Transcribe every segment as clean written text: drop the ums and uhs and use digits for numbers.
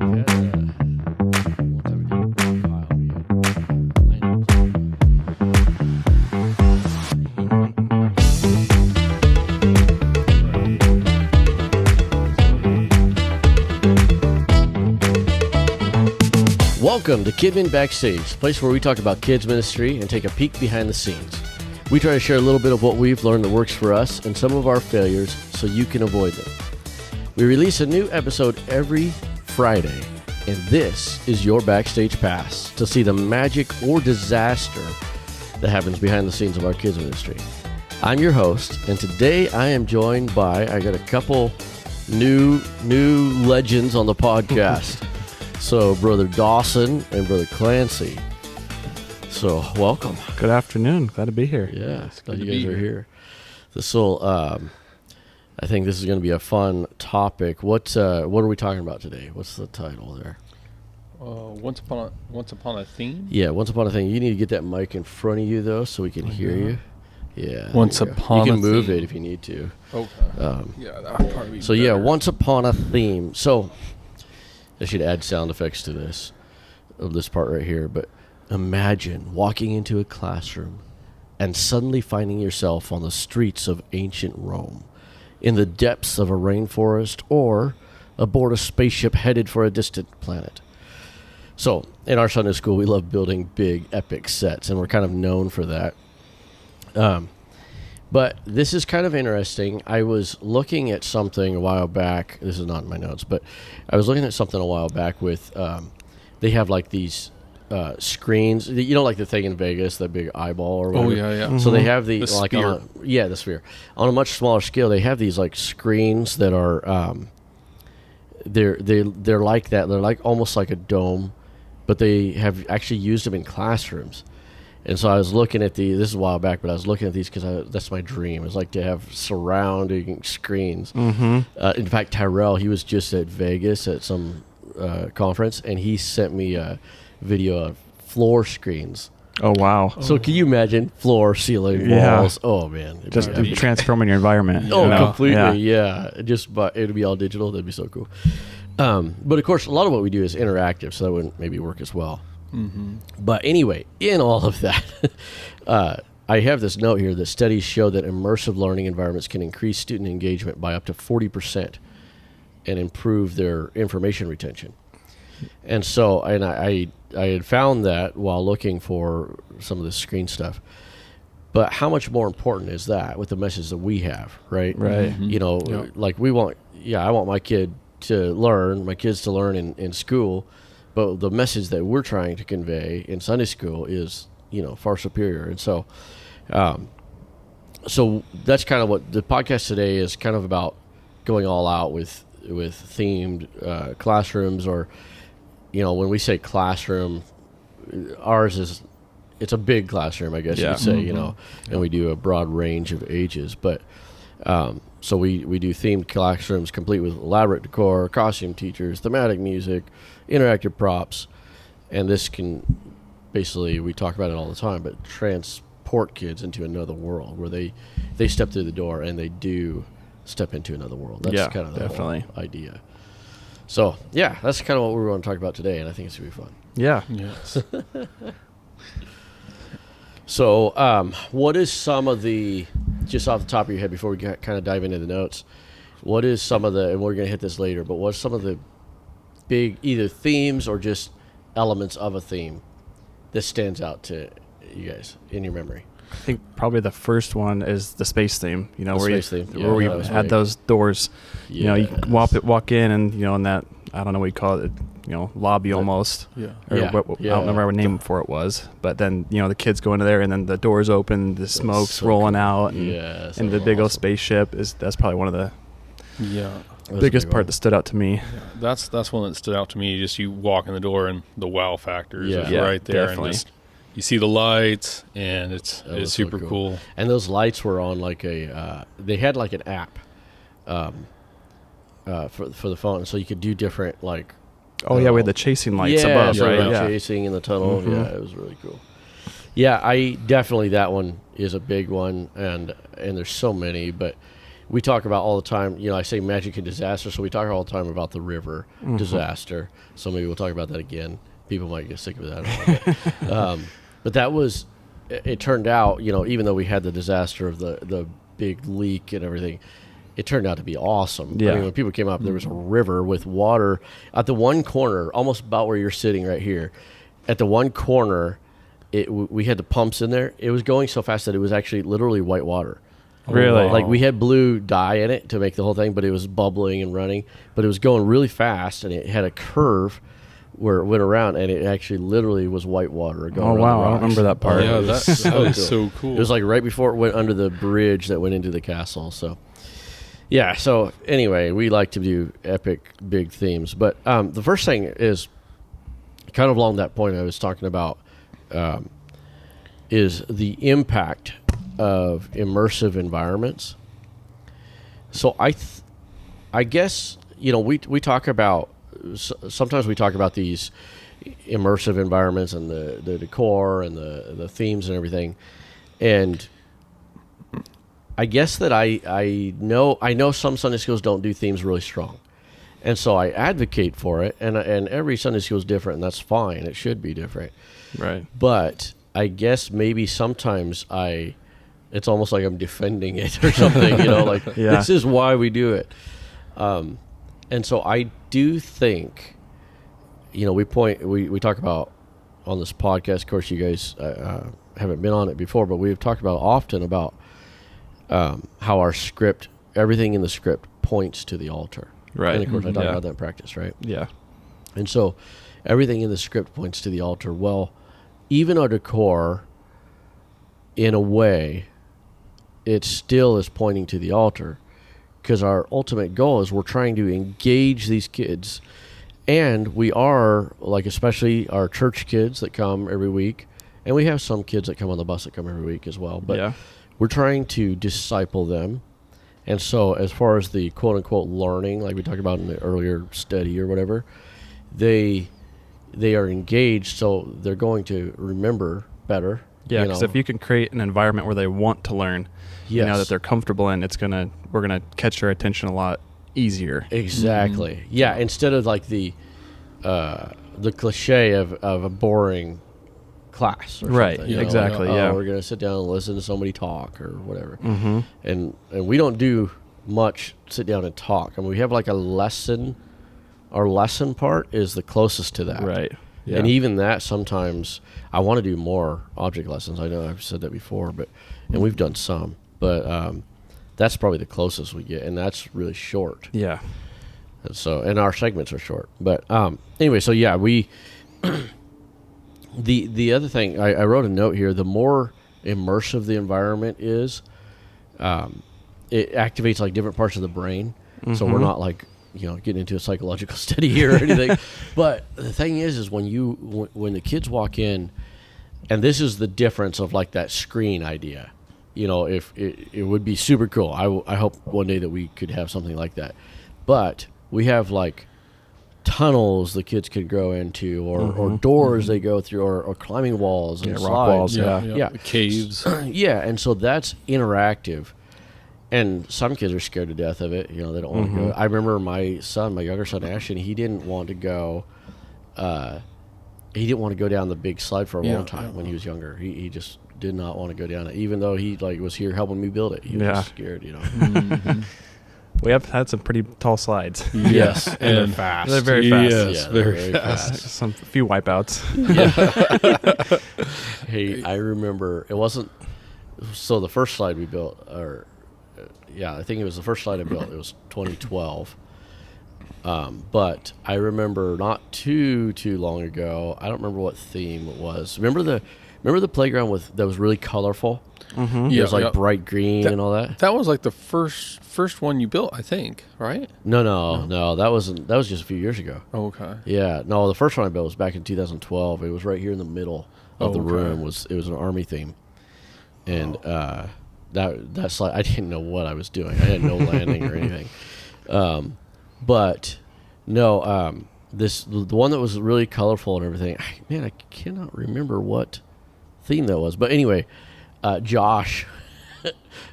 Welcome to Kidmin Backstage, a place where we talk about kids ministry and take a peek behind the scenes. We try to share a little bit of what we've learned that works for us and some of our failures so you can avoid them. We release a new episode every Friday, and this is your backstage pass to see the magic or disaster that happens behind the scenes of our kids ministry. I'm your host, and today I am joined by, I got a couple new legends on the podcast. So, Brother Dawson and Brother Clancey. So, welcome. Good afternoon. Glad to be here. Yeah, glad you guys are here. This will, I think this is going to be a fun topic. What are we talking about today? What's the title there? Once upon a theme. Yeah, Once Upon a Theme. You need to get that mic in front of you though, so we can hear you. Yeah. Once upon. You can move it if you need to. Okay. Yeah, that would probably be so better. yeah, Once Upon a Theme. So I should add sound effects to this part right here. But imagine walking into a classroom and suddenly finding yourself on the streets of ancient Rome, in the depths of a rainforest, or aboard a spaceship headed for a distant planet. So, in our Sunday school, we love building big, epic sets, and we're kind of known for that. But this is kind of interesting. I was looking at something a while back. This is not in my notes, but I was looking at something a while back with, they have like these screens, you know, like the thing in Vegas, that big eyeball or whatever. Oh, yeah, yeah. Mm-hmm. So they have the like, sphere. The sphere. On a much smaller scale, they have these like screens that are, they're like that. They're like almost like a dome, but they have actually used them in classrooms. And so I was looking at this is a while back, but I was looking at these because that's my dream. It's like to have surrounding screens. Mm-hmm. In fact, Tyrell, he was just at Vegas at some conference, and he sent me a video of floor screens. Oh, wow. So can you imagine floor, ceiling, walls? Oh, man. Just transforming your environment. Oh, you know? completely, yeah. It'd be all digital. That'd be so cool. But, of course, a lot of what we do is interactive, so that wouldn't maybe work as well. Mm-hmm. But anyway, in all of that, I have this note here that studies show that immersive learning environments can increase student engagement by up to 40% and improve their information retention. And so, I had found that while looking for some of the screen stuff. But how much more important is that with the message that we have, right? Right. Mm-hmm. You know, like I want my kids to learn in school. But the message that we're trying to convey in Sunday school is, you know, far superior. And so, so that's kind of what the podcast today is kind of about, going all out with themed classrooms, or, you know, when we say classroom, it's a big classroom, I guess you could say, you know, and we do a broad range of ages. But so we do themed classrooms complete with elaborate decor, costume teachers, thematic music, interactive props, and this can basically, we talk about it all the time, but transport kids into another world where they step through the door and they do step into another world. That's kind of the whole idea. So, yeah, that's kind of what we're going to talk about today, and I think it's going to be fun. Yeah. Yes. So, what is some of the, just off the top of your head before we kind of dive into the notes, what is some of the, and we're going to hit this later, but what's some of the big either themes or just elements of a theme that stands out to you guys in your memory? I think probably the first one is the space theme, you know, where we had those doors, you know, you walk in and, you know, in that, I don't know what you call it, you know, lobby almost. Yeah. I don't remember what name for it was, but then, you know, the kids go into there and then the doors open, the smoke's rolling out, and the big old spaceship that's probably one of the biggest part that stood out to me. Yeah. That's one that stood out to me. Just you walk in the door and the wow factor is right there. Definitely. And just, you see the lights, and it's super so cool. And those lights were on like they had like an app for the phone, so you could do different like. Oh yeah, we had the chasing lights above, right? Yeah, chasing in the tunnel. Mm-hmm. Yeah, it was really cool. Yeah, that one is a big one, and there's so many, but we talk about all the time, I say magic and disaster, so we talk all the time about the river disaster. So maybe we'll talk about that again. People might get sick of that. But that was, it turned out, even though we had the disaster of the big leak and everything, it turned out to be awesome. Yeah. I mean, when people came up, there was a river with water at the one corner, almost about where you're sitting right here. At the one corner, we had the pumps in there. It was going so fast that it was actually literally white water. Really? Like we had blue dye in it to make the whole thing, but it was bubbling and running. But it was going really fast, and it had a curve where it went around, and it actually literally was white water going around the I rocks. remember that part. Yeah, that is so cool. It was like right before it went under the bridge that went into the castle. So, yeah. So anyway, we like to do epic, big themes. But the first thing is kind of along that point I was talking about is the impact of immersive environments. So I guess, we talk about, sometimes we talk about these immersive environments and the decor and the themes and everything. And I guess that I know some Sunday schools don't do themes really strong. And so I advocate for it, and every Sunday school is different, and that's fine. It should be different. Right. But I guess maybe sometimes it's almost like I'm defending it or something, this is why we do it. And so I do think, we talk about on this podcast, of course you guys haven't been on it before, but we've talked about often about how our script, everything in the script points to the altar. Right. And of course I talk about that in practice, right? Yeah. And so everything in the script points to the altar. Well, even our decor, in a way, it still is pointing to the altar, because our ultimate goal is we're trying to engage these kids. And we are, like, especially our church kids that come every week, and we have some kids that come on the bus that come every week as well, but we're trying to disciple them. And so as far as the quote-unquote learning, like we talked about in the earlier study or whatever, they are engaged, so they're going to remember better. Yeah, because if you can create an environment where they want to learn, that they're comfortable in, we're gonna catch their attention a lot easier. Exactly. Mm-hmm. Yeah. Instead of like the cliche of a boring class. Or right. Something, Exactly. Yeah. We're gonna sit down and listen to somebody talk or whatever. Mm-hmm. And we don't do much sit down and talk. I mean, we have like a lesson. Our lesson part is the closest to that. Right. Yeah. And even that, sometimes I want to do more object lessons. I know I've said that before, and we've done some, but that's probably the closest we get, and that's really short. Yeah. And our segments are short. But anyway, so yeah, we the other thing, I wrote a note here, the more immersive the environment is, it activates like different parts of the brain. Mm-hmm. So we're not like, getting into a psychological study here or anything. But the thing is when the kids walk in, and this is the difference of like that screen idea, if it would be super cool. I hope one day that we could have something like that. But we have like tunnels the kids could go into, or doors they go through, or climbing walls and rock slides. walls. Yeah. Caves. Yeah, and so that's interactive. And some kids are scared to death of it. They don't want to go. I remember my younger son, Ashton, he didn't want to go. He didn't want to go down the big slide for a long time when he was younger. He just did not want to go down it, even though he was here helping me build it. He was just scared, Mm-hmm. We have had some pretty tall slides. Yes, and they're fast. They're very fast. Yes, very fast. A few wipeouts. Yeah. Hey, I remember it wasn't. So the first slide we built, I think it was the first slide I built. It was 2012. But I remember not too long ago. I don't remember what theme it was. Remember the playground that was really colorful. Mm-hmm. It was like bright green and all that. That was like the first one you built, I think, right? No. That wasn't. That was just a few years ago. Oh, okay. Yeah. No, the first one I built was back in 2012. It was right here in the middle of the room. It was an army theme, and that slide, I didn't know what I was doing. I had no landing or anything. But no, the one that was really colorful and everything. I cannot remember what theme that was. But anyway, Josh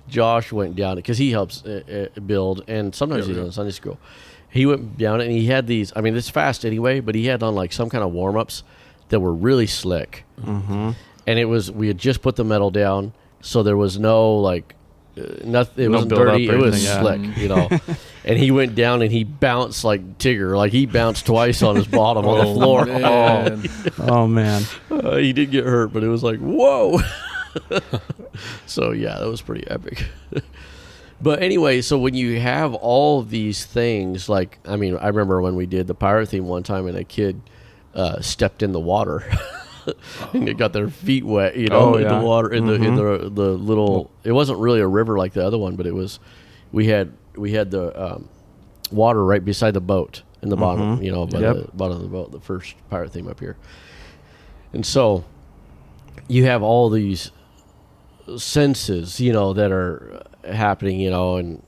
Josh went down because he helps build, and sometimes he's in Sunday school. He went down and he had these. I mean, it's fast anyway, but he had on like some kind of warm ups that were really slick. Mm-hmm. And we had just put the metal down, so there was no like nothing. It wasn't dirty. It was slick, you know. And he went down and he bounced like Tigger, like he bounced twice on his bottom on the floor. Man. Oh man, he did get hurt, but it was like whoa. So yeah, that was pretty epic. But anyway, so when you have all of these things, like I mean, I remember when we did the pirate theme one time, and a kid stepped in the water. And they got their feet wet, you know, in the water, in the little. It wasn't really a river like the other one, but it was. We had the water right beside the boat in the bottom, you know, by the bottom of the boat, the first pirate theme up here. And so, you have all these senses, you know, that are happening, you know, and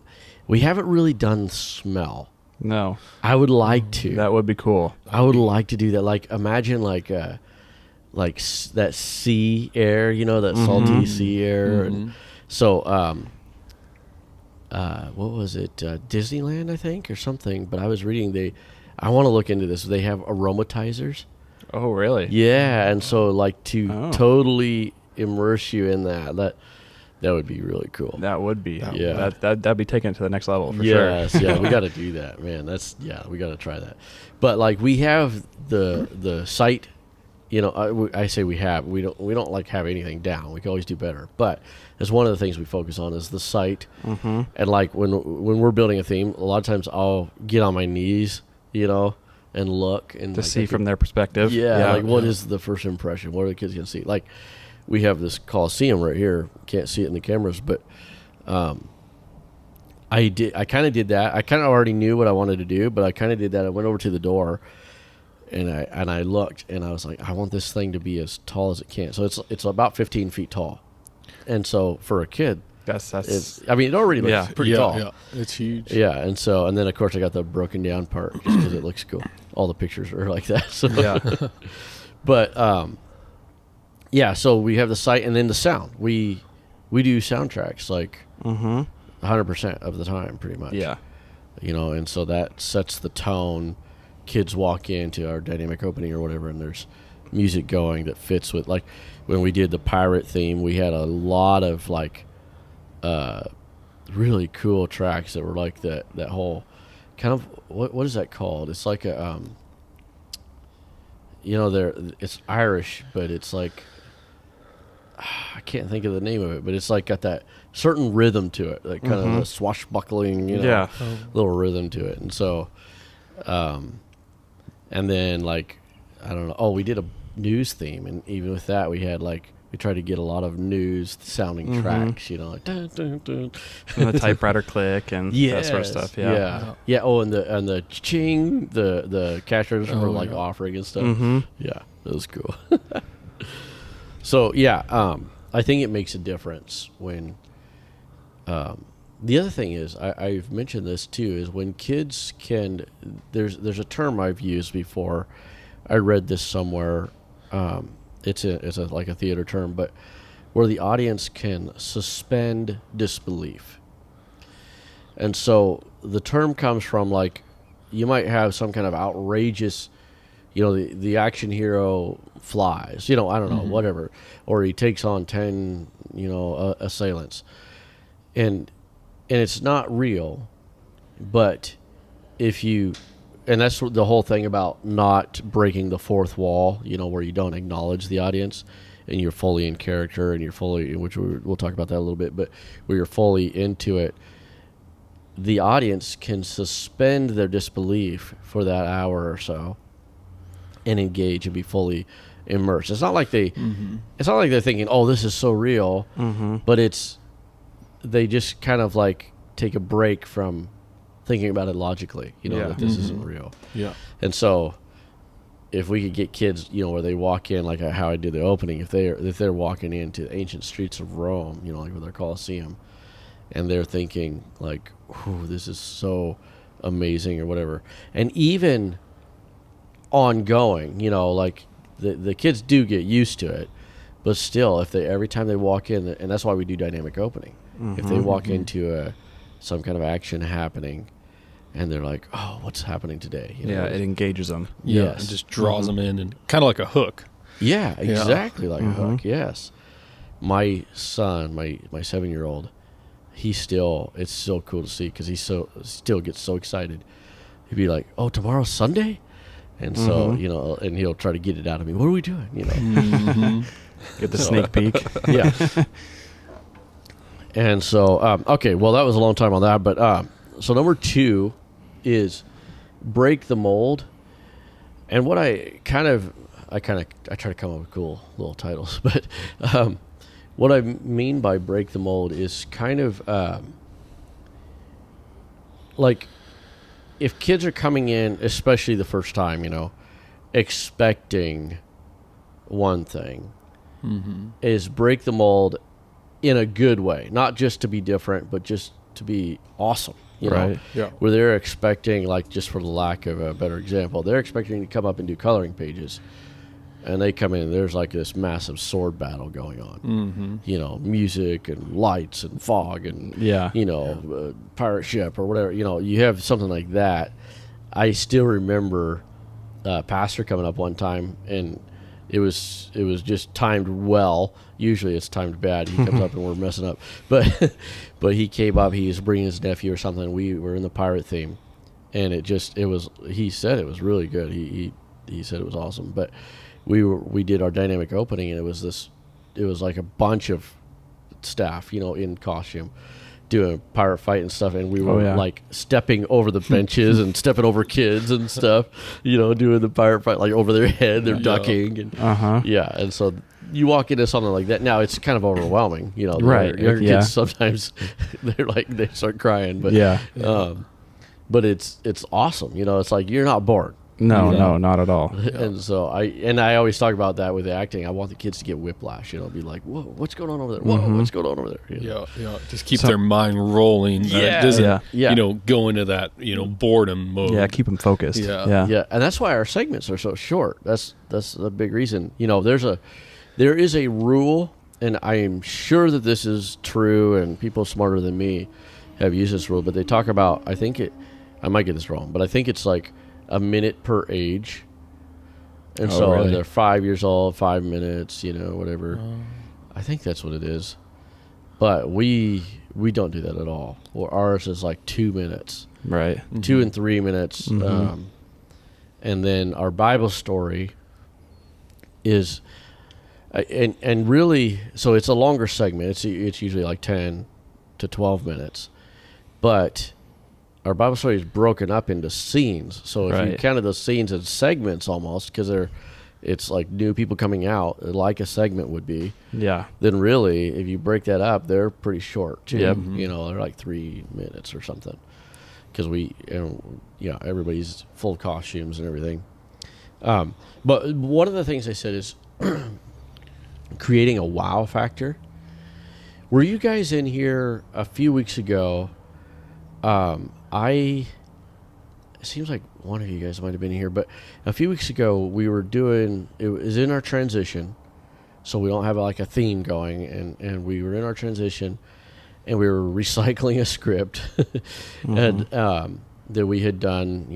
we haven't really done smell. No, I would like to. That would be cool. I would like to do that. Like imagine like that sea air, you know, that salty sea air. And so, what was it? Disneyland, I think, or something. But I was reading I want to look into this. They have aromatizers. Oh, really? Yeah, and so like to totally immerse you in that would be really cool. That would be. Yeah. That'd be taken to the next level for yes, sure. Yeah, we got to do that, man. We got to try that. But like we have the site. You know, I say we don't like have anything down. We can always do better. But that's one of the things we focus on is the site. And like when we're building a theme, a lot of times I'll get on my knees, you know, and look and to like, see from their perspective. Yeah, like what is the first impression? What are the kids gonna see? Like we have this Coliseum right here. Can't see it in the cameras, but I kind of did that. I kind of already knew what I wanted to do, but I kind of did that. I went over to the door. And I looked and I was like, I want this thing to be as tall as it can. So it's about 15 feet tall, and so for a kid, that's. I mean, it already looks pretty tall. Yeah, it's huge. Yeah, and then of course I got the broken down part just because it looks cool. All the pictures are like that. So. Yeah, but yeah. So we have the site and then the sound. We do soundtracks like 100% of the time, pretty much. Yeah, you know, and so that sets the tone. Kids walk into our dynamic opening or whatever, and there's music going that fits with, like when we did the pirate theme, we had a lot of like really cool tracks that were like that whole kind of what is that called? It's like a you know, it's Irish, but it's like I can't think of the name of it, but it's like got that certain rhythm to it, like kind of a swashbuckling, you know, little rhythm to it, and so. And then like, I don't know. Oh, we did a news theme, and even with that, we tried to get a lot of news sounding tracks, you know, like dun, dun, dun. And the typewriter click and that sort of stuff. Yeah. Oh, and the ching, the cash register were like offering and stuff. Yeah, that was cool. So yeah, I think it makes a difference when. The other thing is, I've mentioned this too, is when kids can, there's a term I've used before. I read this somewhere. It's like a theater term, but where the audience can suspend disbelief. And so the term comes from like, you might have some kind of outrageous, you know, the action hero flies, you know, I don't know, whatever, or he takes on 10, you know, assailants, and it's not real, but and that's the whole thing about not breaking the fourth wall, you know, where you don't acknowledge the audience and you're fully in character and you're fully, which we'll talk about that a little bit, but where you're fully into it, the audience can suspend their disbelief for that hour or so and engage and be fully immersed. It's not like it's not like they're thinking, oh, this is so real, but they just kind of like take a break from thinking about it logically, you know, that this isn't real. Yeah. And so if we could get kids, you know, where they walk in, like how I did the opening, if they're walking into the ancient streets of Rome, you know, like with their Colosseum, and they're thinking like, "Ooh, this is so amazing," or whatever. And even ongoing, you know, like the kids do get used to it, but still, if every time they walk in, and that's why we do dynamic opening. If they walk into some kind of action happening, and they're like, "Oh, what's happening today?" It engages them. Yeah, Yes. it just draws them in, and kind of like a hook. Yeah, exactly like a hook. Yes, my son, my 7-year-old, it's so cool to see because he still gets so excited. He'd be like, "Oh, tomorrow's Sunday," and so and he'll try to get it out of me. What are we doing? Get the sneak peek. Yeah. And so, okay, well, that was a long time on that, but so number 2 is break the mold. And what I try to come up with cool little titles, but what I mean by break the mold is kind of like if kids are coming in, especially the first time, expecting one thing, is break the mold in a good way, not just to be different, but just to be awesome. Right. Yeah. Where they're expecting, like, just for the lack of a better example, they're expecting to come up and do coloring pages, and they come in and there's like this massive sword battle going on. Music and lights and fog and pirate ship or whatever. You have something like that. I still remember Pastor coming up one time, and it was just timed well. Usually it's timed bad. He comes up and we're messing up. But he came up. He was bringing his nephew or something. We were in the pirate theme, and he said it was really good. He said it was awesome. But we did our dynamic opening, and it was like a bunch of staff, in costume, doing a pirate fight and stuff, and we were like stepping over the benches and stepping over kids and stuff, doing the pirate fight like over their head, they're ducking and and so you walk into something like that. Now it's kind of overwhelming, right? Your kids sometimes they start crying, but but it's awesome, it's like you're not bored. No, not at all. And so I always talk about that with the acting. I want the kids to get whiplash, be like, "Whoa, what's going on over there? Whoa, what's going on over there?" Yeah. Just keep their mind rolling. It doesn't, go into that, boredom mode. Yeah, keep them focused. Yeah. And that's why our segments are so short. That's the big reason. There is a rule, and I am sure that this is true, and people smarter than me have used this rule, but they talk about, I might get this wrong, but I think it's like a minute per age. And really? They're 5 years old, 5 minutes, whatever. I think that's what it is. But we don't do that at all. Or ours is like 2 minutes. Right. 2 and 3 minutes. And then our Bible story is, and really, so it's a longer segment. It's usually like 10 to 12 minutes. But our Bible story is broken up into scenes. So if you counted those scenes as segments almost, because it's like new people coming out, like a segment would be. Yeah. Then really, if you break that up, they're pretty short too. Yep. They're like 3 minutes or something. Because everybody's full costumes and everything. But one of the things I said is creating a wow factor. Were you guys in here a few weeks ago? It seems like one of you guys might have been here, but a few weeks ago we were it was in our transition, so we don't have like a theme going, and we were in our transition, and we were recycling a script and that we had done,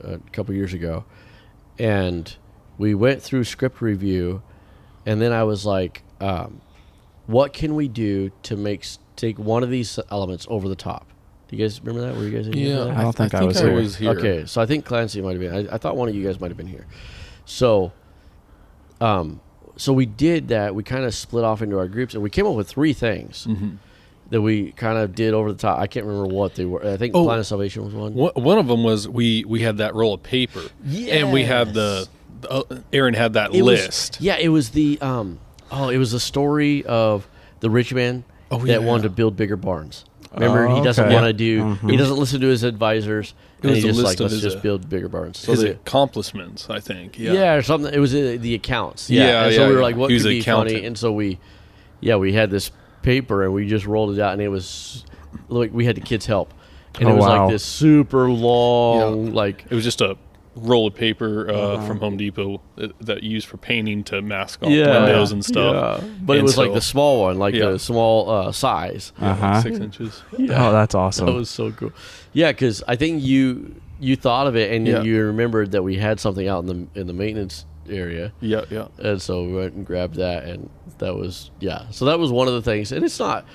a couple years ago, and we went through script review, and then I was like, what can we do to take one of these elements over the top? Do you guys remember that? Were you guys in here? Yeah, I don't think I was here. Okay, so I think Clancey might have been. I thought one of you guys might have been here. So, so we did that. We kind of split off into our groups, and we came up with 3 things that we kind of did over the top. I can't remember what they were. I think Plan of Salvation was one. One of them was we had that roll of paper, and we had Aaron had that list. It was the it was the story of the rich man that wanted to build bigger barns. Remember, he doesn't want to do. He doesn't listen to his advisors. And he's just like, let's just build bigger barns. So his accomplishments, I think. Yeah, or something. It was the accounts. And so we were like, what could be funny? And so we had this paper, and we just rolled it out, and it was like we had the kids help, and it was like this super long, like it was just a roll of paper from Home Depot that you use for painting to mask off windows and stuff. Yeah. But it was like the small one, like the small size. Like 6 inches. Yeah. Oh, that's awesome. That was so cool. Yeah, because I think you thought of it and you remembered that we had something out in the maintenance area. Yeah. And so we went and grabbed that, and that was so that was one of the things. And it's not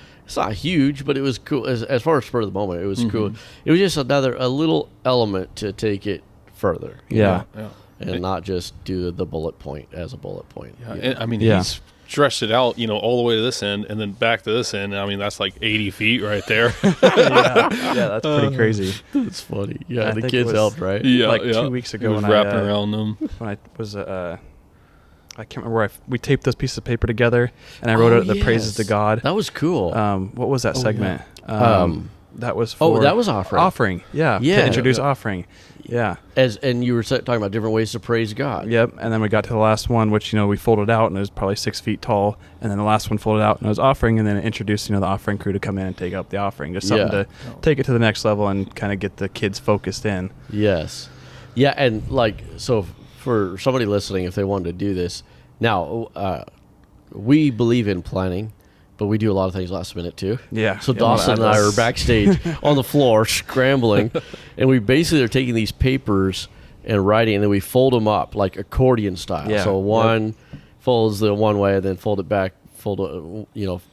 huge, but it was cool as far as spur of the moment. It was cool. It was just a little element to take it further. You know? And not just do the bullet point as a bullet point. Yeah. And, I mean, he's stretched it out, all the way to this end and then back to this end. I mean, that's like 80 feet right there. That's pretty crazy. That's funny. Yeah, the kids helped, right? Yeah, like 2 weeks ago when wrapping around them. When I was I can't remember where we taped those pieces of paper together and I wrote out the praises to God. That was cool. What was that segment? Yeah. That was for that was offering. Offering, to introduce offering. Yeah. And you were talking about different ways to praise God. Yep. And then we got to the last one, which, we folded out and it was probably 6 feet tall. And then the last one folded out and it was offering, and then introduced, the offering crew to come in and take up the offering. Just something to take it to the next level and kind of get the kids focused in. Yes. Yeah. And so for somebody listening, if they wanted to do this, now we believe in planning. But we do a lot of things last minute too. Yeah. So Dawson and I are backstage on the floor scrambling, and we basically are taking these papers and writing, and then we fold them up like accordion style. Yeah. So one folds the one way, and then fold it back,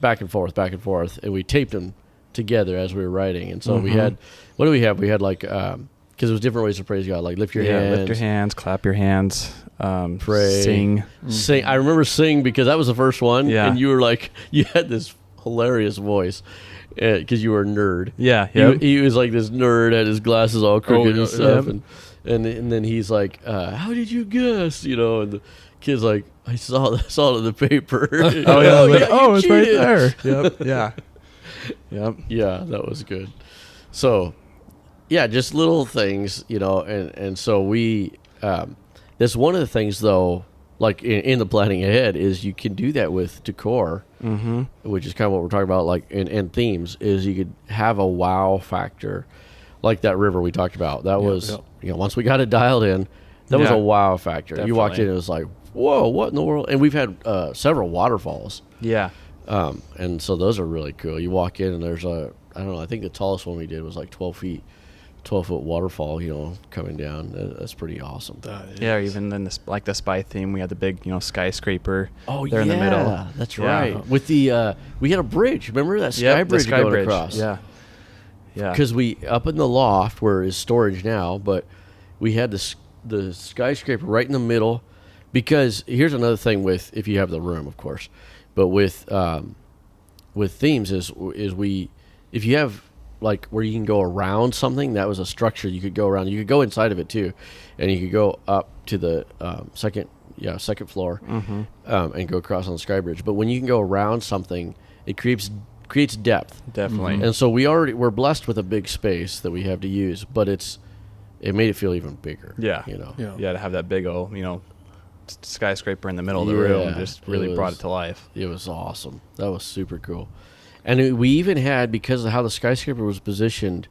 back and forth, and we taped them together as we were writing. And so we had, what do we have? We had because it was different ways to praise God, like lift your hands, clap your hands, pray, sing. I remember sing because that was the first one, and you were you had this hilarious voice because you were a nerd. Yeah, he was like this nerd, had his glasses all crooked and stuff, and then he's like, "How did you guess?" And the kid's like, "I saw it in the paper." It's right there. Yep. Yeah, that was good. So. Yeah, just little things, and so we, that's one of the things, though, like in the planning ahead, is you can do that with decor, which is kind of what we're talking about, like in themes, is you could have a wow factor, like that river we talked about. That was, once we got it dialed in, that was a wow factor. Definitely. You walked in and it was like, whoa, what in the world? And we've had several waterfalls. Yeah. And so those are really cool. You walk in and there's I don't know, I think the tallest one we did was like 12 feet. 12-foot waterfall, coming down. That's pretty awesome. Yeah, even then, the spy theme, we had the big, skyscraper there in the middle. That's right. With the, we had a bridge. Remember that sky bridge going across? Yeah. Because we, up in the loft, where is storage now, but we had the skyscraper right in the middle. Because here's another thing if you have the room, of course, but with themes is if you have, where you can go around something, that was a structure you could go around. You could go inside of it too, and you could go up to the second floor and go across on the sky bridge. But when you can go around something, it creates depth. Definitely. And so we're blessed with a big space that we have to use, but it made it feel even bigger. Yeah. To have that big old skyscraper in the middle of the room just really brought it to life. It was awesome. That was super cool. And we even had, because of how the skyscraper was positioned,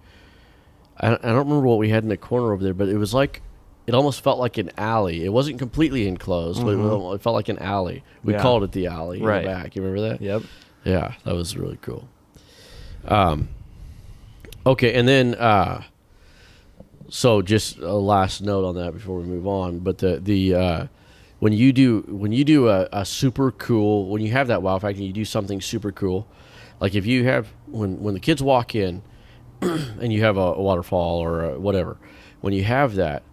I don't remember what we had in the corner over there, but it was it almost felt like an alley. It wasn't completely enclosed, but it felt like an alley. We called it the alley in the back. You remember that? Yep. Yeah, that was really cool. Okay, and then, so just a last note on that before we move on, but when you do a super cool, when you have that wow factor, you do something super cool. Like if you have, when the kids walk in and you have a waterfall or whatever, when you have that,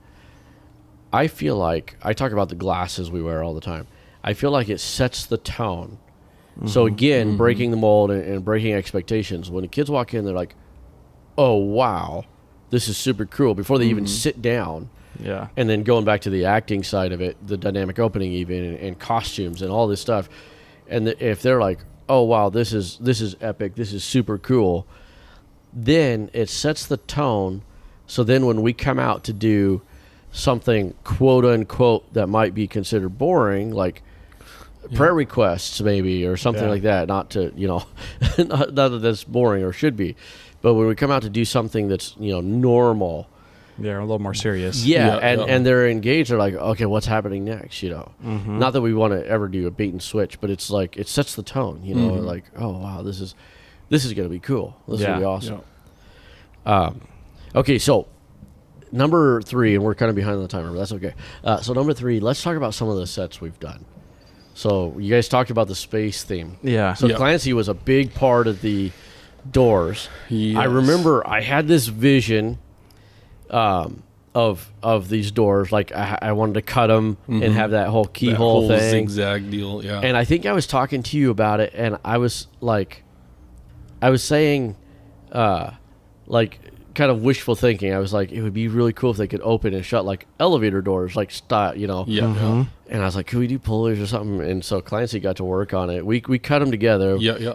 I feel like, I talk about the glasses we wear all the time. I feel like it sets the tone. So again, breaking the mold and breaking expectations. When the kids walk in, they're like, oh, wow, this is super cool. Before they even sit down. Yeah. And then going back to the acting side of it, the dynamic opening even, and costumes and all this stuff. And if they're like, oh, wow, this is epic, this is super cool, then it sets the tone. So then when we come out to do something quote unquote that might be considered boring, like prayer requests maybe, or something like that, not to, not that that's boring or should be, but when we come out to do something that's, normal, They're a little more serious. Yeah, and they're engaged. They're like, okay, what's happening next? Not that we want to ever do a bait and switch, but it's like it sets the tone. Like, oh wow, this is going to be cool. This is going to be awesome. Yeah. Okay, so number 3, and we're kind of behind the timer, but that's okay. So number 3, let's talk about some of the sets we've done. So you guys talked about the space theme. Yeah. So Clancey was a big part of the doors. Yes. I remember I had this vision of these doors. Like I wanted to cut them and have that whole keyhole thing. Zigzag deal, yeah. And I think I was talking to you about it, and I was saying, like, kind of wishful thinking. I was like, it would be really cool if they could open and shut like elevator doors, like style, Yeah. And I was like, could we do pulleys or something? And so Clancey got to work on it. We cut them together. Yeah.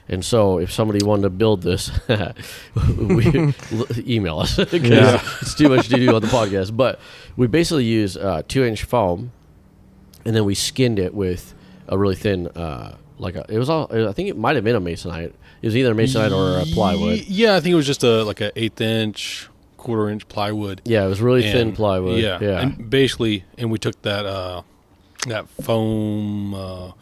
And so if somebody wanted to build this, email us because it's too much to do on the podcast. But we basically use 2-inch foam, and then we skinned it with a really thin, I think it might have been a masonite. It was either a masonite or a plywood. Yeah, I think it was just like an 1/8-inch, 1/4-inch plywood. Yeah, it was really thin plywood. Yeah, and basically, we took that foam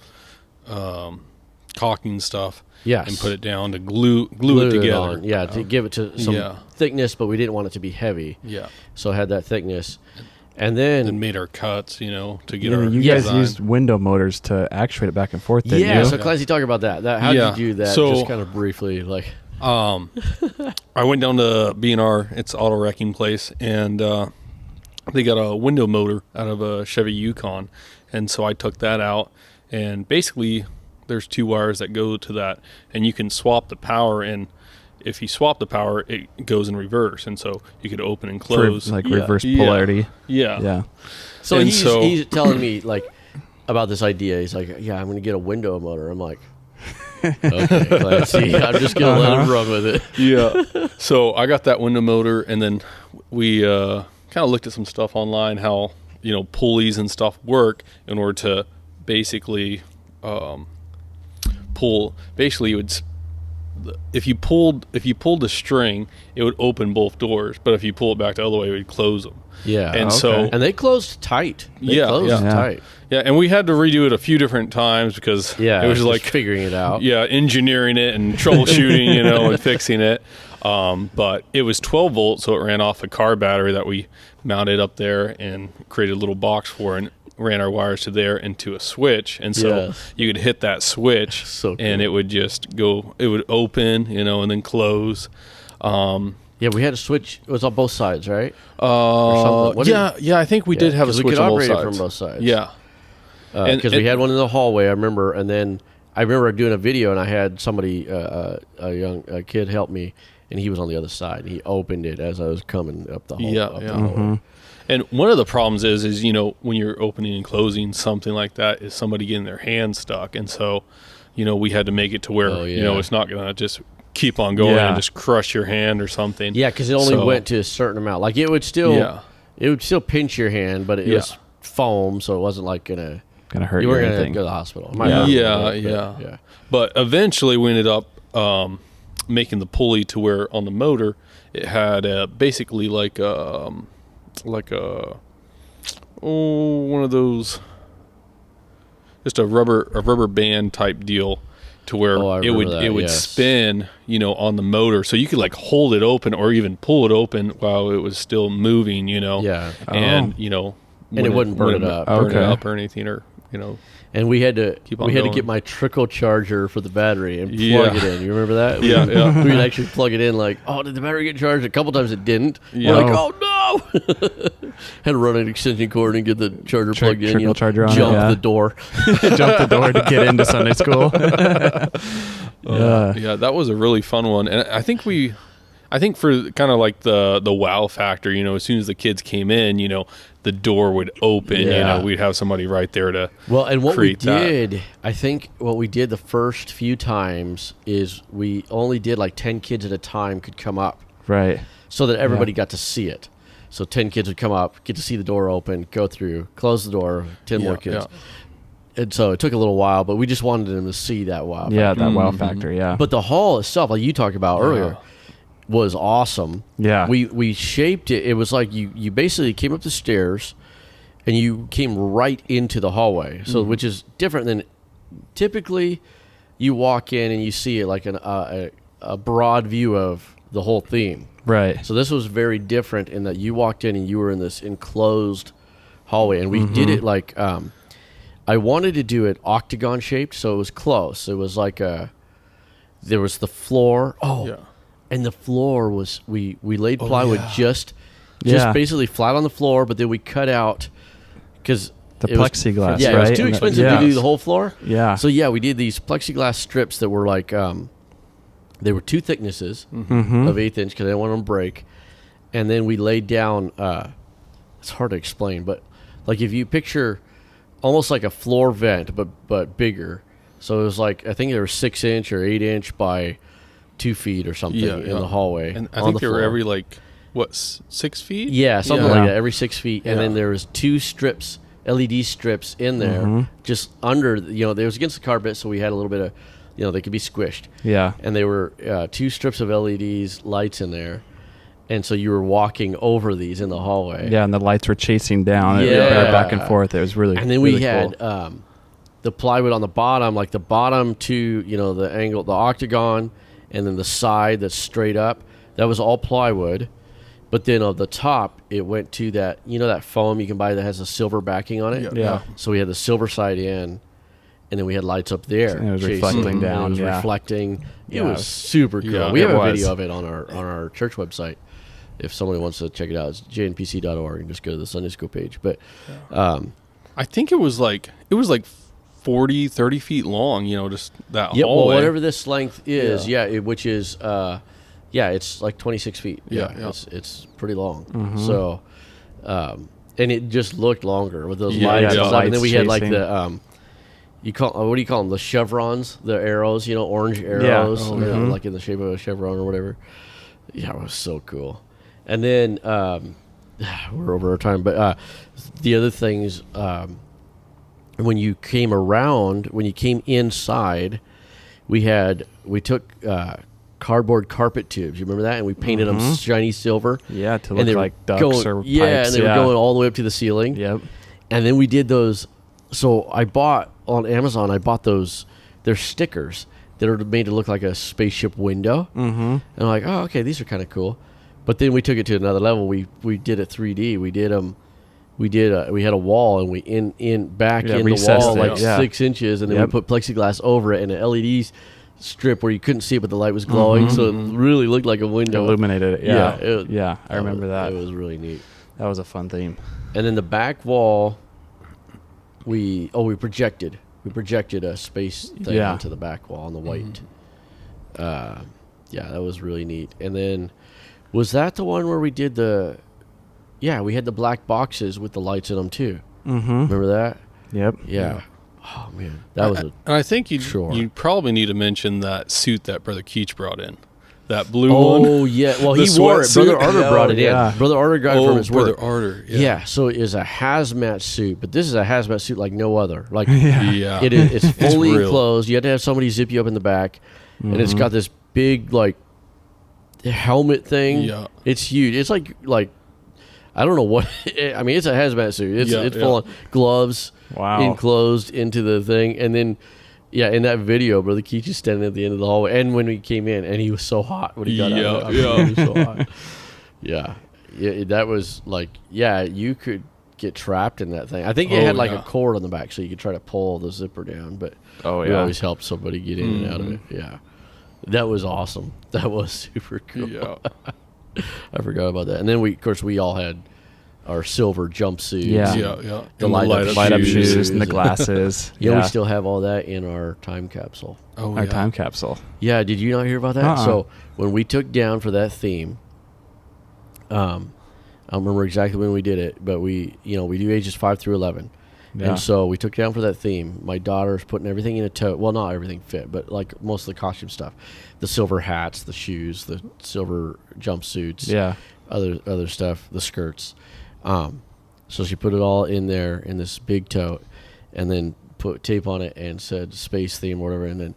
caulking stuff. Yes. And put it down to glue it together. To give it to some thickness, but we didn't want it to be heavy. Yeah. So it had that thickness. And then... And made our cuts, to get our you guys used window motors to actuate it back and forth, didn't you? So Clancey, talk about that. How did you do that? So, just kind of briefly, like... I went down to B&R, it's auto wrecking place, and they got a window motor out of a Chevy Yukon. And so I took that out, and basically... There's 2 wires that go to that, and you can swap the power, and if you swap the power, it goes in reverse, and so you could open and close. For, reverse polarity. Yeah. So he's telling me, like, about this idea. He's like, yeah, I'm going to get a window motor. I'm like, okay, Clancey, I'm just going to let him run with it. Yeah. So I got that window motor, and then we kind of looked at some stuff online, how, pulleys and stuff work in order to basically... pull. Basically, if you pulled the string, it would open both doors. But if you pull it back the other way, it would close them. Yeah, and they closed tight. Tight. Yeah, and we had to redo it a few different times because it was like figuring it out. Yeah, engineering it and troubleshooting, and fixing it. But it was 12 volts, so it ran off a car battery that we mounted up there and created a little box for, and ran our wires to there into a switch, and so you could hit that switch and it would just go, it would open, and then close. We had a switch. It was on both sides, right? I think we did have a switch on both sides. We could operate it from both sides. Yeah. Because we had one in the hallway, I remember, and then I remember doing a video, and I had somebody, a kid help me, and he was on the other side, and he opened it as I was coming up the hallway. And one of the problems is when you're opening and closing something like that, is somebody getting their hand stuck. And so, we had to make it to where, it's not going to just keep on going and just crush your hand or something. Yeah, because it only went to a certain amount. Like it would still pinch your hand, but it was foam, so it wasn't like going to hurt you. You weren't going to go to the hospital. Yeah. But eventually we ended up making the pulley to where on the motor, it had basically like one of those, just a rubber band type deal, to where it would spin, on the motor, so you could like hold it open or even pull it open while it was still moving, and and it wouldn't burn it up or anything, or And we had to get my trickle charger for the battery and plug it in. You remember that? Yeah. We'd actually plug it in like, oh, did the battery get charged? A couple times it didn't. We're like, oh no! Had to run an extension cord and get the charger plugged in. Trickle charger on jump the door. Jump the door to get into Sunday school. That was a really fun one, and I think for kind of like the wow factor, as soon as the kids came in, the door would open, we'd have somebody right there to and what we did, that. I think what we did the first few times is we only did like 10 kids at a time could come up. Right. So that everybody got to see it. So 10 kids would come up, get to see the door open, go through, close the door, 10 more kids. Yeah. And so it took a little while, but we just wanted them to see that wow factor. Yeah, that wow factor, yeah. But the hall itself, like you talked about earlier, was awesome. Yeah. We shaped it. It was like you basically came up the stairs and you came right into the hallway. So which is different than typically you walk in and you see it like a broad view of the whole theme. Right. So this was very different in that you walked in and you were in this enclosed hallway, and we did it like I wanted to do it octagon shaped, so it was close. It was like there was the floor. And the floor was we laid plywood just basically flat on the floor, but then we cut out because the plexiglass. It was too expensive to do the whole floor. Yeah. So we did these plexiglass strips that were like they were 2 thicknesses of 1/8 inch because I didn't want them to break, and then we laid down. It's hard to explain, but like if you picture almost like a floor vent, but bigger. So it was like, I think they were 6 inch or 8 inch by 2 feet or something in the hallway. And I think they were every 6 feet? Yeah, something like that, every 6 feet. And then there was 2 strips, LED strips in there, just under, they was against the carpet, so we had a little bit of, they could be squished. Yeah. And they were 2 strips of LEDs, lights in there. And so you were walking over these in the hallway. Yeah, and the lights were chasing down. Yeah. Back and forth. It was really And then really we had cool. The plywood on the bottom, like the bottom to, the angle, the octagon, and then the side that's straight up. That was all plywood. But then on the top, it went to that, that foam you can buy that has a silver backing on it? Yeah. So we had the silver side in, and then we had lights up there. And it was reflecting down. It was reflecting. It was super cool. Yeah, we have a video of it on our church website. If somebody wants to check it out, it's jnpc.org and just go to the Sunday School page. But I think it was like 40, 30 feet long, just that hallway. Well, whatever this length is, which is, it's like 26 feet. It's pretty long. So, and it just looked longer with those lights and stuff. And then we had like the, what do you call them? The chevrons, the arrows, orange arrows, like in the shape of a chevron or whatever. Yeah, it was so cool. And then we're over our time, but the other things, when you came inside, we took cardboard carpet tubes. You remember that? And we painted them shiny silver. Yeah, to look like ducks or pipes. Yeah, and they were going all the way up to the ceiling. Yep. And then we did those. So I bought on Amazon. They're stickers that are made to look like a spaceship window. And I'm like, oh, okay, these are kind of cool. But then we took it to another level. We did it 3D. We did them. We had a wall, and we in the wall like 6 inches, and then we put plexiglass over it and an LED strip where you couldn't see it, but the light was glowing, so it really looked like a window. Illuminated it. Yeah. I remember that. It was really neat. That was a fun theme. And then the back wall, we projected. We projected a space thing onto the back wall on the white. That was really neat. And then, was that the one where we did the? Yeah, we had the black boxes with the lights in them too. Remember that? Yep. Yeah. Oh man, that was. And I think you probably need to mention that suit that Brother Keach brought in, that blue one. Oh yeah, well he wore it. Brother Arter brought it in. Brother Arter got it from his work. Brother Arter. Yeah. So it is a hazmat suit, but this is a hazmat suit like no other. Like it's fully enclosed. You have to have somebody zip you up in the back, and it's got this big like helmet thing. Yeah, it's huge. It's like I don't know what. I mean, it's a hazmat suit. It's full on gloves. Wow. Enclosed into the thing, and then in that video, Brother Keach is standing at the end of the hallway, and when we came in, and he was so hot when he got out. He was so hot. Yeah, that was like you could get trapped in that thing. I think it had like a cord on the back, so you could try to pull the zipper down, but we always helped somebody get in and out of it. Yeah, that was awesome. That was super cool. Yeah. I forgot about that. And then we all had our silver jumpsuits. Yeah. The light up shoes and the glasses. We still have all that in our time capsule. Our time capsule. Yeah, did you not hear about that? So when we took down for that theme, I don't remember exactly when we did it, but we do ages 5 through 11. Yeah. And so we took down for that theme. My daughter's putting everything in a tote. Well, not everything fit, but like most of the costume stuff. The silver hats, the shoes, the silver jumpsuits, other stuff, the skirts. So she put it all in there in this big tote, and then put tape on it and said space theme or whatever, and then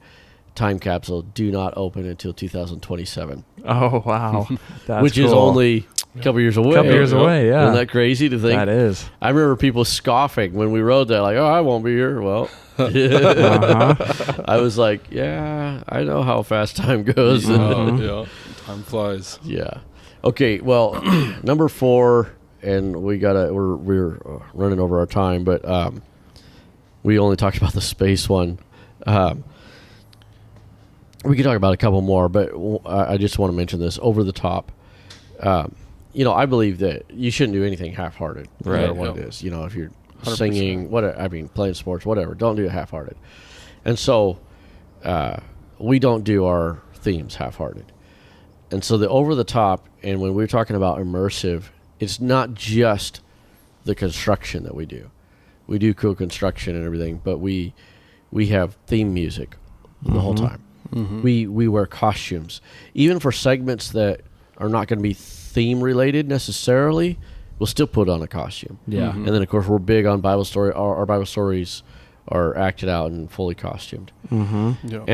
time capsule do not open until 2027. Oh, wow. That's which is cool. only a couple years away. Yeah. Isn't that crazy to think? That is. I remember people scoffing when we rode that, like, oh, I won't be here. Well, I was like, yeah, I know how fast time goes. Yeah, time flies. Yeah. Okay, well, number 4, and we're running over our time, but we only talked about the space one. We could talk about a couple more, but I just want to mention this over the top. I believe that you shouldn't do anything half-hearted, no matter what it is. If you're 100%. Singing, playing sports, whatever, don't do it half-hearted. And so we don't do our themes half-hearted. And so the over the top, and when we're talking about immersive, it's not just the construction that we do. We do cool construction and everything, but we have theme music the whole time. Mm-hmm. We wear costumes. Even for segments that are not going to be theme related necessarily, we'll still put on a costume. Yeah. Mm-hmm. And then of course we're big on Bible story. Our Bible stories are acted out and fully costumed. Mm-hmm. Yeah.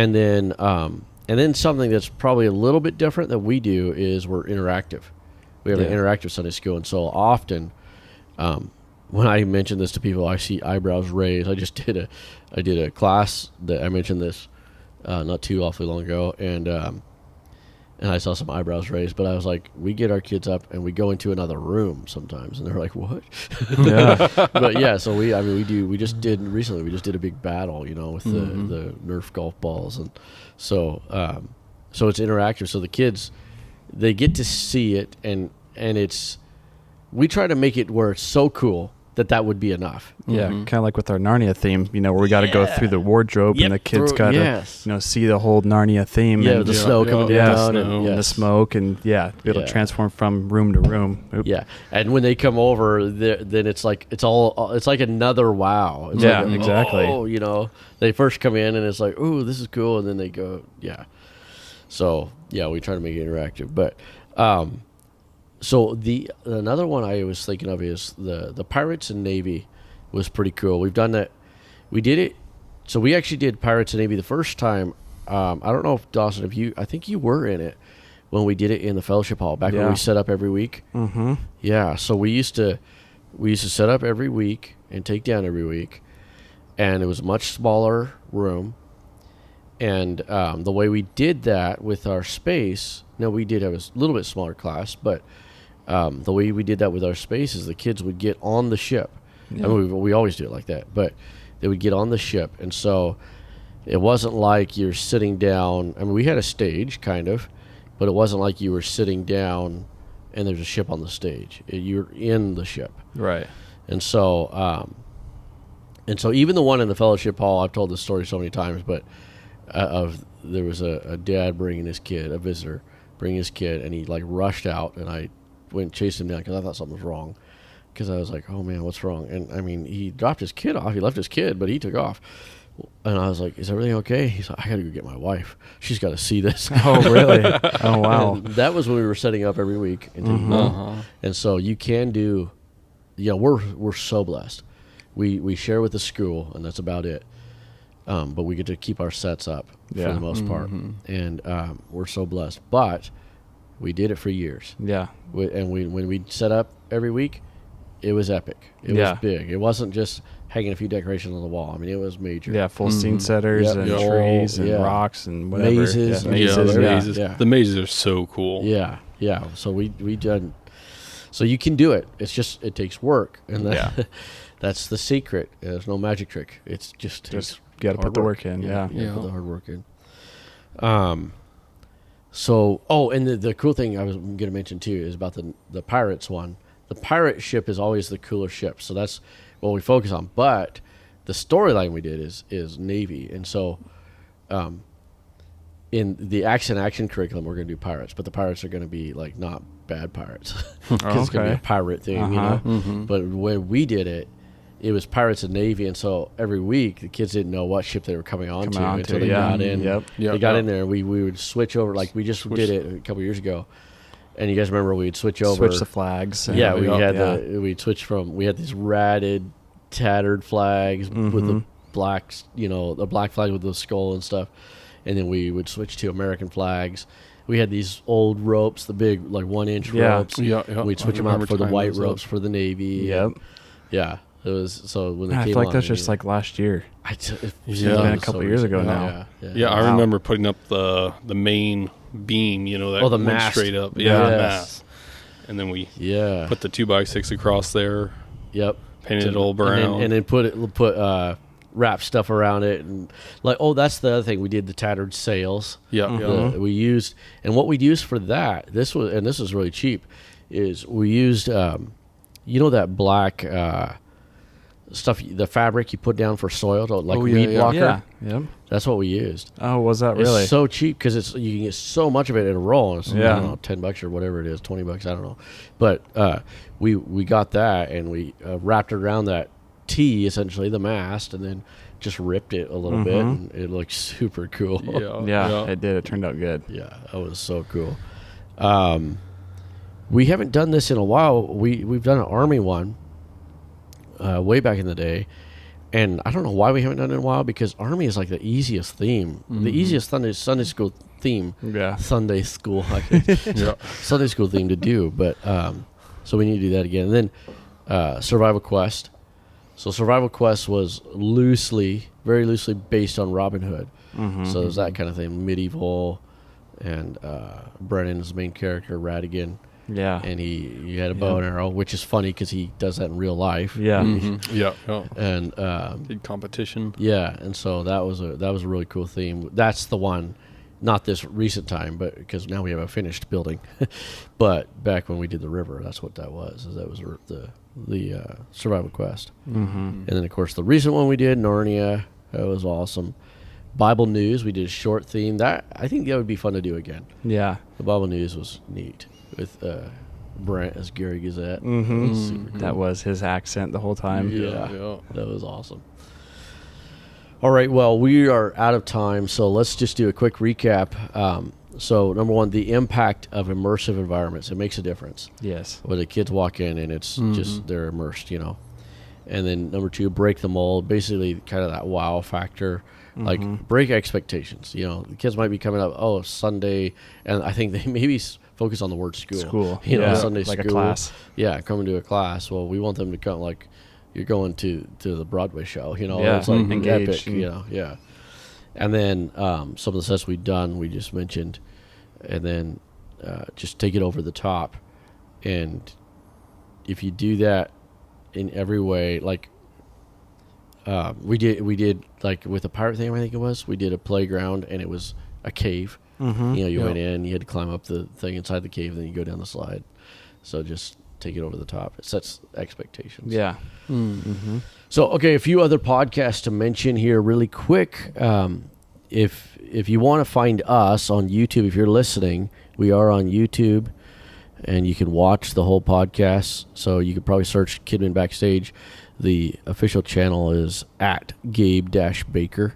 And then something that's probably a little bit different that we do is we're interactive. We have an interactive Sunday school, and so often, when I mention this to people, I see eyebrows raised. I just did a class that I mentioned this not too awfully long ago, and I saw some eyebrows raised. But I was like, we get our kids up and we go into another room sometimes, and they're like, "What?" Yeah. But yeah, so we just did a big battle, with the Nerf golf balls, and so it's interactive. So the kids, they get to see it, and we try to make it where it's so cool that would be enough. Yeah, kind of like with our Narnia theme, where we got to go through the wardrobe, and the kids got to, see the whole Narnia theme. Yeah, and the snow coming down, and the smoke, and be able to transform from room to room. Oop. Yeah, and when they come over, then it's like another wow. It's exactly. They first come in and it's like, ooh, this is cool, and then they go, yeah. So yeah, we try to make it interactive, but. So another one I was thinking of is the Pirates and Navy was pretty cool. We've done that. We did it. So we actually did Pirates and Navy the first time. I don't know if Dawson, I think you were in it when we did it in the fellowship hall back when we set up every week. Mm-hmm. Yeah. So we used to set up every week and take down every week, and it was a much smaller room. And the way we did that with our space, we did have a little bit smaller class, but the way we did that with our space is the kids would get on the ship. Yeah. I mean, we always do it like that, but they would get on the ship. And so it wasn't like you're sitting down. I mean, we had a stage kind of, but it wasn't like you were sitting down and there's a ship on the stage. You're in the ship. Right. And so even the one in the fellowship hall, I've told this story so many times, but there was a dad bringing his kid, a visitor bringing his kid, and he rushed out, and I went and chased him down because I thought something was wrong, because I was like, oh man, what's wrong? And I mean, he dropped his kid off. He left his kid, but he took off. And I was like, is everything okay? He's like, I gotta go get my wife. She's got to see this. Oh really? Oh wow. And that was when we were setting up every week, and so you can do, we're so blessed. We share with the school, and that's about it. But we get to keep our sets up for the most part, and we're so blessed. But we did it for years. Yeah. When we set up every week, it was epic. It was big. It wasn't just hanging a few decorations on the wall. I mean, it was major. Yeah, full scene setters and trees and rocks and whatever. Mazes. Mazes. The mazes are so cool. Yeah, yeah. So we done. So you can do it. It's just it takes work, and that's the secret. There's no magic trick. It's just you got to put the work in. Yeah. Put the hard work in. And the cool thing I was going to mention too is about the Pirates one. The pirate ship is always the cooler ship, so that's what we focus on. But the storyline we did is Navy, and so in the action curriculum we're going to do pirates, but the pirates are going to be not bad pirates because it's going to be a pirate thing, But when we did it, it was Pirates and Navy, and so every week the kids didn't know what ship they were coming on to until they got in. They got in there, and we would switch over. We just did it a couple years ago, and you guys remember we'd switch the flags. We had these ratted, tattered flags with the blacks, the black flag with the skull and stuff, and then we would switch to American flags. We had these old ropes, the big 1-inch ropes. We'd switch them out for the white ropes for the Navy. Yep. Yeah. It was so when they I came feel like on, that's just like last year. It's been a couple years ago now. Yeah, I remember putting up the main beam, that the went mast. straight up. Yeah, the mast. And then we put the 2x6 across there. Yep. Painted it all brown. And then put wrap stuff around it, and that's the other thing. We did the tattered sails. We used, and what we used for that, this was really cheap, is we used that black stuff, the fabric you put down for soil, weed blocker. Yeah. That's what we used. Oh, was that really? It's so cheap because you can get so much of it in a roll. It's, yeah. I don't know, $10 or whatever it is, $20, I don't know. But we got that, and we wrapped it around that T, essentially the mast, and then just ripped it a little bit, and it looked super cool. Yeah, it did. It turned out good. Yeah, that was so cool. We haven't done this in a while. We've done an Army one way back in the day, and I don't know why we haven't done it in a while, because Army is like the easiest theme, the easiest Sunday school theme. Yeah, Sunday school Sunday school theme to do. But so we need to do that again. And then Survival Quest. So Survival Quest was very loosely based on Robin Hood. So it was that kind of thing, medieval, and Brennan's the main character, Radigan. Yeah, and he had a bow and arrow, which is funny because he does that in real life. Yeah, and did competition. Yeah, and so that was a really cool theme. That's the one, not this recent time, but because now we have a finished building. But back when we did the river, that's what that was. That was the Survival Quest. And then of course the recent one we did, Narnia, that was awesome. Bible News, we did a short theme. That I think that would be fun to do again. Yeah, the Bible News was neat with Brent as Gary Gazette. That was his accent the whole time. Yeah, that was awesome. All right, well, we are out of time, so let's just do a quick recap. So number one, the impact of immersive environments. It makes a difference. Yes. When the kids walk in and it's just they're immersed, And then number two, break the mold. Basically, kind of that wow factor. Like, break expectations. The kids might be coming up, Sunday, and I think they maybe focus on the word school. Sunday like school. A class. Yeah, coming to a class. Well, we want them to come like you're going to the Broadway show. Yeah, it's like engaged. epic. Yeah. And then some of the sets we've done, we just mentioned, and then just take it over the top. And if you do that in every way, like we did like with the pirate thing, I think it was, we did a playground and it was a cave. You went in, you had to climb up the thing inside the cave, then you go down the slide. So just take it over the top. It sets expectations. Yeah. So, okay, a few other podcasts to mention here really quick. If you want to find us on YouTube, if you're listening, we are on YouTube, and you can watch the whole podcast. So you could probably search Kidman Backstage. The official channel is at Gabe-Baker.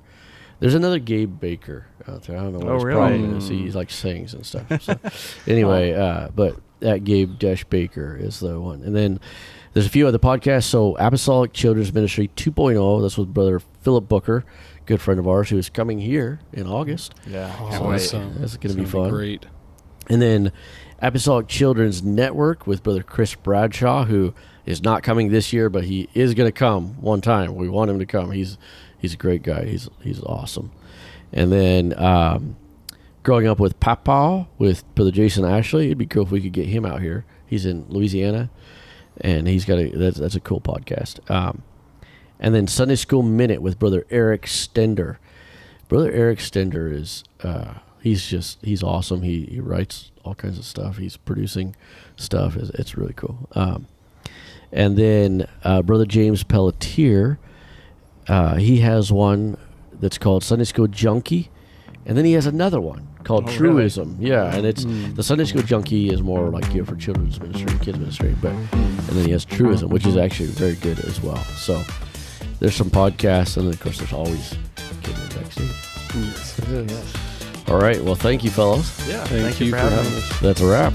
There's another Gabe Baker out there. I don't know what his problem is. He like sings and stuff. So anyway, but at Gabe-Baker is the one. And then there's a few other podcasts. So Apostolic Children's Ministry 2.0. That's with Brother Philip Booker, good friend of ours, who is coming here in August. Yeah. That's going to be fun. Great. And then Apostolic Children's Network with Brother Chris Bradshaw, who is not coming this year, but he is going to come one time. We want him to come. He's a great guy. He's awesome. And then Growing Up with Papa with Brother Jason Ashley. It'd be cool if we could get him out here. He's in Louisiana, and he's got that's a cool podcast. And then Sunday School Minute with Brother Eric Stender. Brother Eric Stender is he's awesome. He writes all kinds of stuff. He's producing stuff. It's really cool. And then Brother James Pelletier, he has one that's called Sunday School Junkie, and then he has another one called Truism. Really? Yeah, and it's the Sunday School Junkie is more like for children's ministry, kids ministry, and then he has Truism, which is actually very good as well. So there's some podcasts, and then of course there's always Kidman Backstage. Yes. All right, well, thank you, fellas. Yeah, thank you for having us. That's a wrap.